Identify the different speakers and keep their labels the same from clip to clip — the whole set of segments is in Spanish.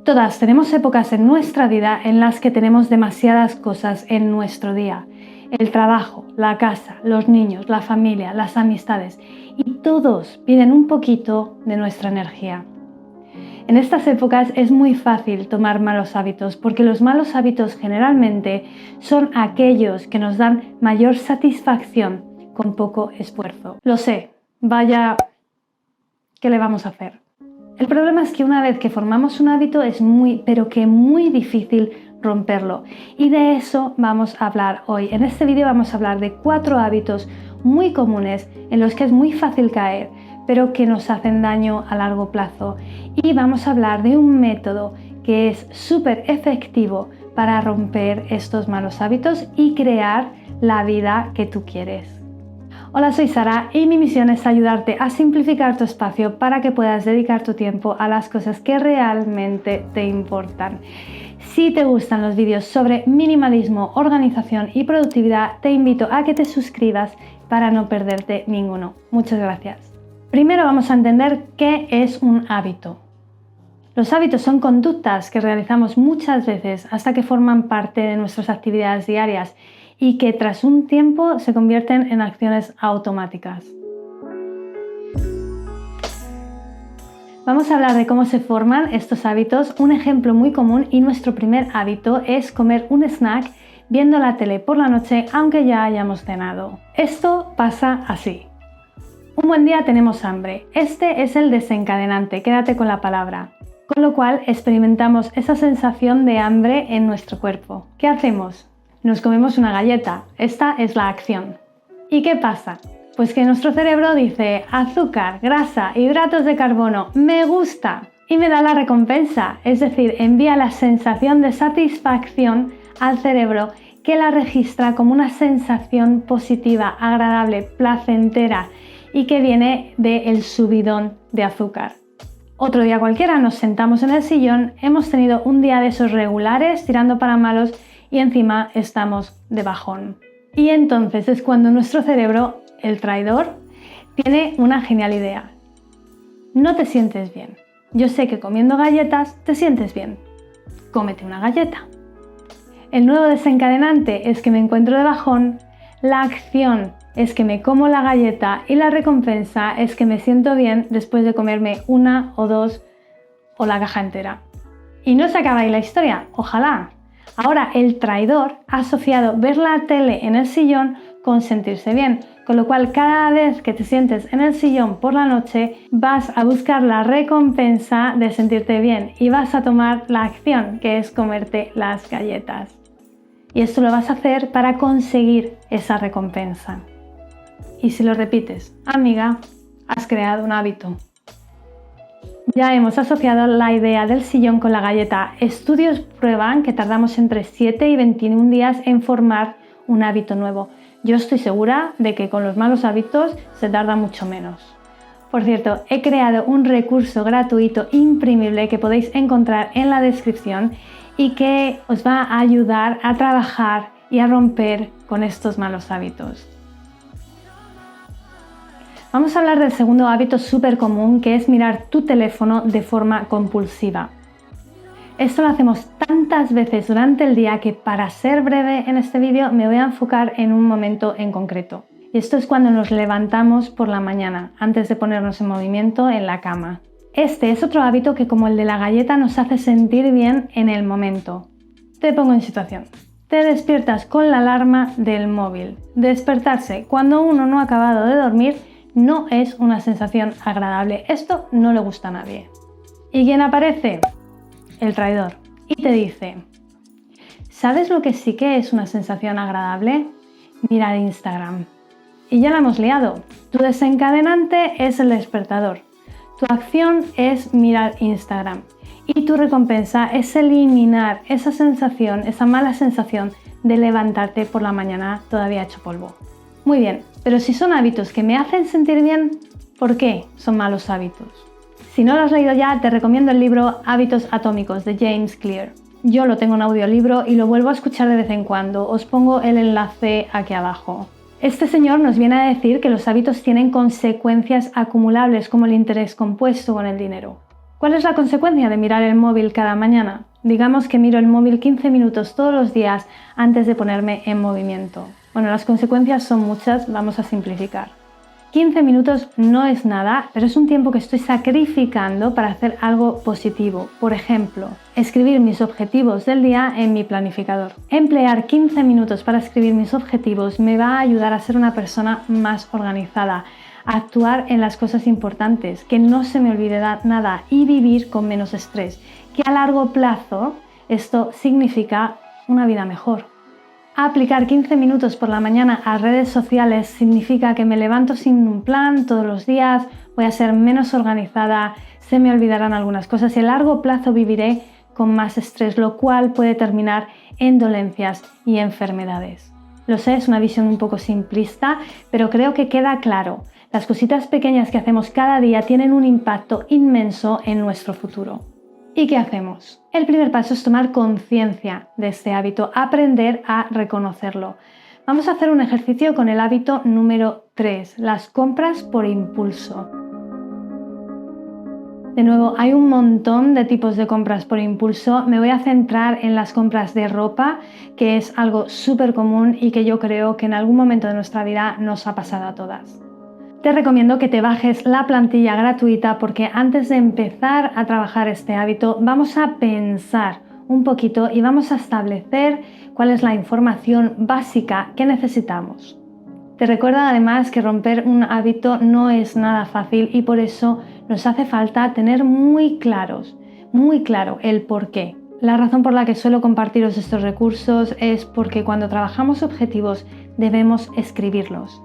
Speaker 1: Todas tenemos épocas en nuestra vida en las que tenemos demasiadas cosas en nuestro día. El trabajo, la casa, los niños, la familia, las amistades, y todos piden un poquito de nuestra energía. En estas épocas es muy fácil tomar malos hábitos porque los malos hábitos generalmente son aquellos que nos dan mayor satisfacción con poco esfuerzo. Lo sé, vaya, ¿qué le vamos a hacer? El problema es que una vez que formamos un hábito es muy difícil romperlo, y de eso vamos a hablar hoy. En este vídeo vamos a hablar de 4 hábitos muy comunes en los que es muy fácil caer, pero que nos hacen daño a largo plazo, y vamos a hablar de un método que es súper efectivo para romper estos malos hábitos y crear la vida que tú quieres. Hola, soy Sara y mi misión es ayudarte a simplificar tu espacio para que puedas dedicar tu tiempo a las cosas que realmente te importan. Si te gustan los vídeos sobre minimalismo, organización y productividad, te invito a que te suscribas para no perderte ninguno. Muchas gracias. Primero vamos a entender qué es un hábito. Los hábitos son conductas que realizamos muchas veces hasta que forman parte de nuestras actividades diarias y que tras un tiempo se convierten en acciones automáticas. Vamos a hablar de cómo se forman estos hábitos. Un ejemplo muy común y nuestro primer hábito es comer un snack viendo la tele por la noche aunque ya hayamos cenado. Esto pasa así. Un buen día tenemos hambre. Este es el desencadenante, quédate con la palabra. Con lo cual experimentamos esa sensación de hambre en nuestro cuerpo. ¿Qué hacemos? Nos comemos una galleta. Esta es la acción. ¿Y qué pasa? Pues que nuestro cerebro dice azúcar, grasa, hidratos de carbono, me gusta y me da la recompensa, es decir, envía la sensación de satisfacción al cerebro que la registra como una sensación positiva, agradable, placentera y que viene del subidón de azúcar. Otro día cualquiera nos sentamos en el sillón, hemos tenido un día de esos regulares tirando para malos y encima estamos de bajón. Y entonces es cuando nuestro cerebro, el traidor, tiene una genial idea. No te sientes bien. Yo sé que comiendo galletas te sientes bien. Cómete una galleta. El nuevo desencadenante es que me encuentro de bajón, la acción es que me como la galleta y la recompensa es que me siento bien después de comerme una o dos o la caja entera. Y no se acaba ahí la historia, ojalá. Ahora el traidor ha asociado ver la tele en el sillón con sentirse bien, con lo cual cada vez que te sientes en el sillón por la noche vas a buscar la recompensa de sentirte bien y vas a tomar la acción que es comerte las galletas. Y esto lo vas a hacer para conseguir esa recompensa. Y si lo repites, amiga, has creado un hábito. Ya hemos asociado la idea del sillón con la galleta. Estudios prueban que tardamos entre 7 y 21 días en formar un hábito nuevo. Yo estoy segura de que con los malos hábitos se tarda mucho menos. Por cierto, he creado un recurso gratuito imprimible que podéis encontrar en la descripción y que os va a ayudar a trabajar y a romper con estos malos hábitos. Vamos a hablar del segundo hábito súper común, que es mirar tu teléfono de forma compulsiva. Esto lo hacemos tantas veces durante el día que para ser breve en este vídeo me voy a enfocar en un momento en concreto. Y esto es cuando nos levantamos por la mañana, antes de ponernos en movimiento en la cama. Este es otro hábito que, como el de la galleta, nos hace sentir bien en el momento. Te pongo en situación. Te despiertas con la alarma del móvil. Despertarse cuando uno no ha acabado de dormir no es una sensación agradable. Esto no le gusta a nadie. ¿Y quién aparece? El traidor. Y te dice, ¿sabes lo que sí que es una sensación agradable? Mirar Instagram. Y ya la hemos liado. Tu desencadenante es el despertador. Tu acción es mirar Instagram. Y tu recompensa es eliminar esa sensación, esa mala sensación de levantarte por la mañana todavía hecho polvo. Muy bien, pero si son hábitos que me hacen sentir bien, ¿por qué son malos hábitos? Si no lo has leído ya, te recomiendo el libro Hábitos Atómicos de James Clear. Yo lo tengo en audiolibro y lo vuelvo a escuchar de vez en cuando. Os pongo el enlace aquí abajo. Este señor nos viene a decir que los hábitos tienen consecuencias acumulables como el interés compuesto con el dinero. ¿Cuál es la consecuencia de mirar el móvil cada mañana? Digamos que miro el móvil 15 minutos todos los días antes de ponerme en movimiento. Bueno, las consecuencias son muchas, vamos a simplificar. 15 minutos no es nada, pero es un tiempo que estoy sacrificando para hacer algo positivo. Por ejemplo, escribir mis objetivos del día en mi planificador. Emplear 15 minutos para escribir mis objetivos me va a ayudar a ser una persona más organizada, a actuar en las cosas importantes, que no se me olvide nada y vivir con menos estrés, que a largo plazo esto significa una vida mejor. Aplicar 15 minutos por la mañana a redes sociales significa que me levanto sin un plan todos los días, voy a ser menos organizada, se me olvidarán algunas cosas y a largo plazo viviré con más estrés, lo cual puede terminar en dolencias y enfermedades. Lo sé, es una visión un poco simplista, pero creo que queda claro. Las cositas pequeñas que hacemos cada día tienen un impacto inmenso en nuestro futuro. ¿Y qué hacemos? El primer paso es tomar conciencia de este hábito, aprender a reconocerlo. Vamos a hacer un ejercicio con el hábito número 3, las compras por impulso. De nuevo, hay un montón de tipos de compras por impulso. Me voy a centrar en las compras de ropa, que es algo súper común y que yo creo que en algún momento de nuestra vida nos ha pasado a todas. Te recomiendo que te bajes la plantilla gratuita porque antes de empezar a trabajar este hábito vamos a pensar un poquito y vamos a establecer cuál es la información básica que necesitamos. Te recuerdo además que romper un hábito no es nada fácil y por eso nos hace falta tener muy claro el por qué. La razón por la que suelo compartiros estos recursos es porque cuando trabajamos objetivos debemos escribirlos.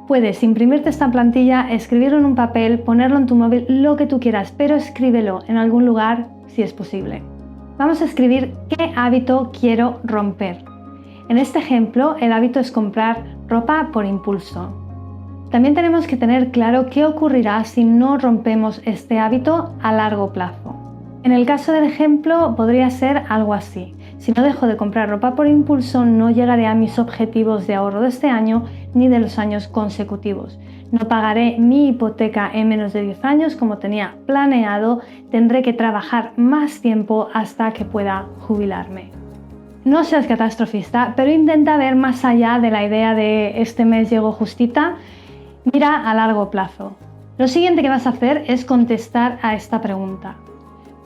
Speaker 1: Puedes imprimirte esta plantilla, escribirlo en un papel, ponerlo en tu móvil, lo que tú quieras, pero escríbelo en algún lugar si es posible. Vamos a escribir qué hábito quiero romper. En este ejemplo, el hábito es comprar ropa por impulso. También tenemos que tener claro qué ocurrirá si no rompemos este hábito a largo plazo. En el caso del ejemplo, podría ser algo así. Si no dejo de comprar ropa por impulso, no llegaré a mis objetivos de ahorro de este año ni de los años consecutivos. No pagaré mi hipoteca en menos de 10 años como tenía planeado, tendré que trabajar más tiempo hasta que pueda jubilarme. No seas catastrofista, pero intenta ver más allá de la idea de este mes llego justita, mira a largo plazo. Lo siguiente que vas a hacer es contestar a esta pregunta.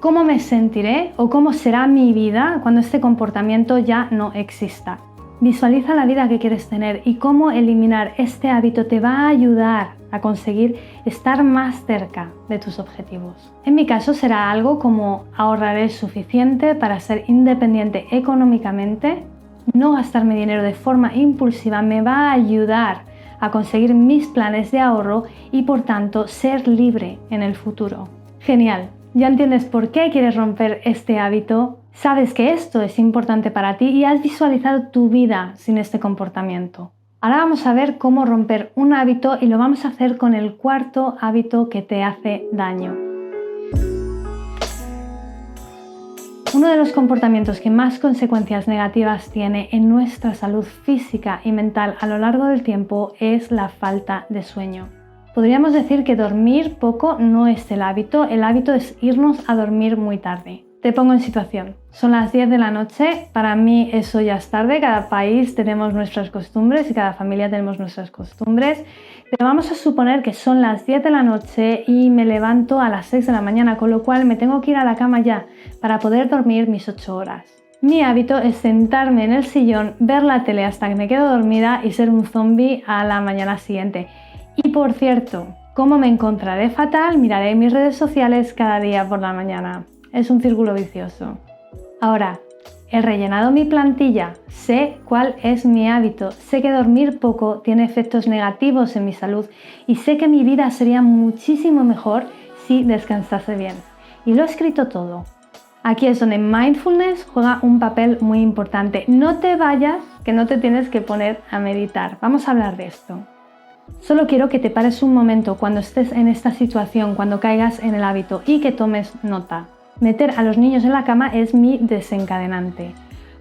Speaker 1: ¿Cómo me sentiré o cómo será mi vida cuando este comportamiento ya no exista? Visualiza la vida que quieres tener y cómo eliminar este hábito te va a ayudar a conseguir estar más cerca de tus objetivos. En mi caso será algo como ahorraré suficiente para ser independiente económicamente, no gastarme dinero de forma impulsiva me va a ayudar a conseguir mis planes de ahorro y por tanto ser libre en el futuro. Genial. Ya entiendes por qué quieres romper este hábito, sabes que esto es importante para ti y has visualizado tu vida sin este comportamiento. Ahora vamos a ver cómo romper un hábito y lo vamos a hacer con el cuarto hábito que te hace daño. Uno de los comportamientos que más consecuencias negativas tiene en nuestra salud física y mental a lo largo del tiempo es la falta de sueño. Podríamos decir que dormir poco no es el hábito es irnos a dormir muy tarde. Te pongo en situación. Son las 10 de la noche, para mí eso ya es tarde, cada país tenemos nuestras costumbres y cada familia tenemos nuestras costumbres, pero vamos a suponer que son las 10 de la noche y me levanto a las 6 de la mañana, con lo cual me tengo que ir a la cama ya para poder dormir mis 8 horas. Mi hábito es sentarme en el sillón, ver la tele hasta que me quedo dormida y ser un zombie a la mañana siguiente. Y por cierto, como me encontraré fatal, miraré mis redes sociales cada día por la mañana. Es un círculo vicioso. Ahora, he rellenado mi plantilla, sé cuál es mi hábito, sé que dormir poco tiene efectos negativos en mi salud y sé que mi vida sería muchísimo mejor si descansase bien. Y lo he escrito todo. Aquí es donde mindfulness juega un papel muy importante. No te vayas, que no te tienes que poner a meditar. Vamos a hablar de esto. Solo quiero que te pares un momento cuando estés en esta situación, cuando caigas en el hábito y que tomes nota. Meter a los niños en la cama es mi desencadenante.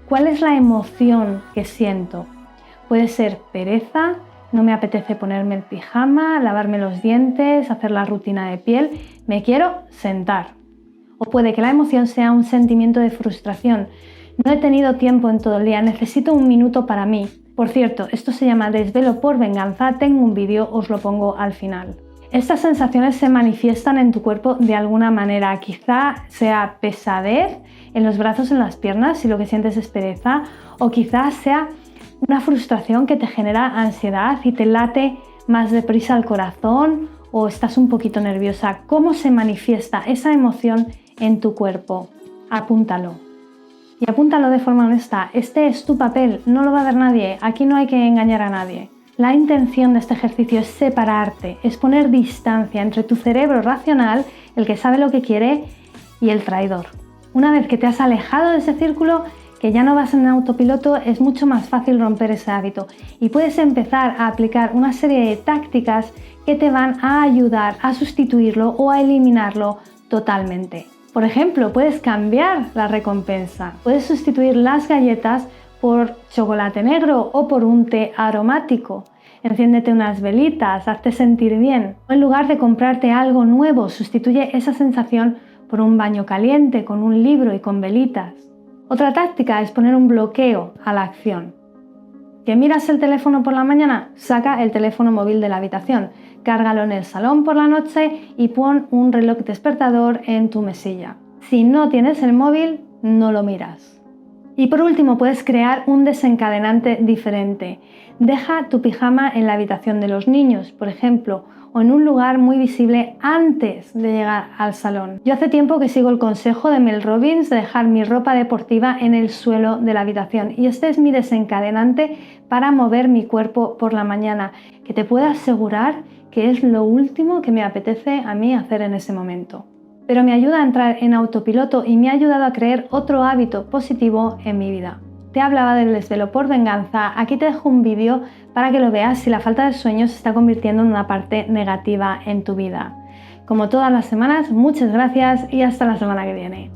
Speaker 1: ¿Cuál es la emoción que siento? Puede ser pereza, no me apetece ponerme el pijama, lavarme los dientes, hacer la rutina de piel. Me quiero sentar. O puede que la emoción sea un sentimiento de frustración. No he tenido tiempo en todo el día, necesito un minuto para mí. Por cierto, esto se llama desvelo por venganza, tengo un vídeo, os lo pongo al final. Estas sensaciones se manifiestan en tu cuerpo de alguna manera, quizá sea pesadez en los brazos, en las piernas, si lo que sientes es pereza, o quizás sea una frustración que te genera ansiedad y te late más deprisa el corazón o estás un poquito nerviosa. ¿Cómo se manifiesta esa emoción en tu cuerpo? Apúntalo. Y apúntalo de forma honesta. Este es tu papel, no lo va a ver nadie, aquí no hay que engañar a nadie. La intención de este ejercicio es separarte, es poner distancia entre tu cerebro racional, el que sabe lo que quiere, y el traidor. Una vez que te has alejado de ese círculo, que ya no vas en autopiloto, es mucho más fácil romper ese hábito y puedes empezar a aplicar una serie de tácticas que te van a ayudar a sustituirlo o a eliminarlo totalmente. Por ejemplo, puedes cambiar la recompensa, puedes sustituir las galletas por chocolate negro o por un té aromático. Enciéndete unas velitas, hazte sentir bien. O en lugar de comprarte algo nuevo, sustituye esa sensación por un baño caliente, con un libro y con velitas. Otra táctica es poner un bloqueo a la acción. ¿Que miras el teléfono por la mañana? Saca el teléfono móvil de la habitación, cárgalo en el salón por la noche y pon un reloj despertador en tu mesilla. Si no tienes el móvil, no lo miras. Y por último, puedes crear un desencadenante diferente. Deja tu pijama en la habitación de los niños, por ejemplo, o en un lugar muy visible antes de llegar al salón. Yo hace tiempo que sigo el consejo de Mel Robbins de dejar mi ropa deportiva en el suelo de la habitación y este es mi desencadenante para mover mi cuerpo por la mañana, que te puedo asegurar que es lo último que me apetece a mí hacer en ese momento. Pero me ayuda a entrar en autopiloto y me ha ayudado a crear otro hábito positivo en mi vida. Te hablaba del desvelo por venganza, aquí te dejo un vídeo para que lo veas si la falta de sueño se está convirtiendo en una parte negativa en tu vida. Como todas las semanas, muchas gracias y hasta la semana que viene.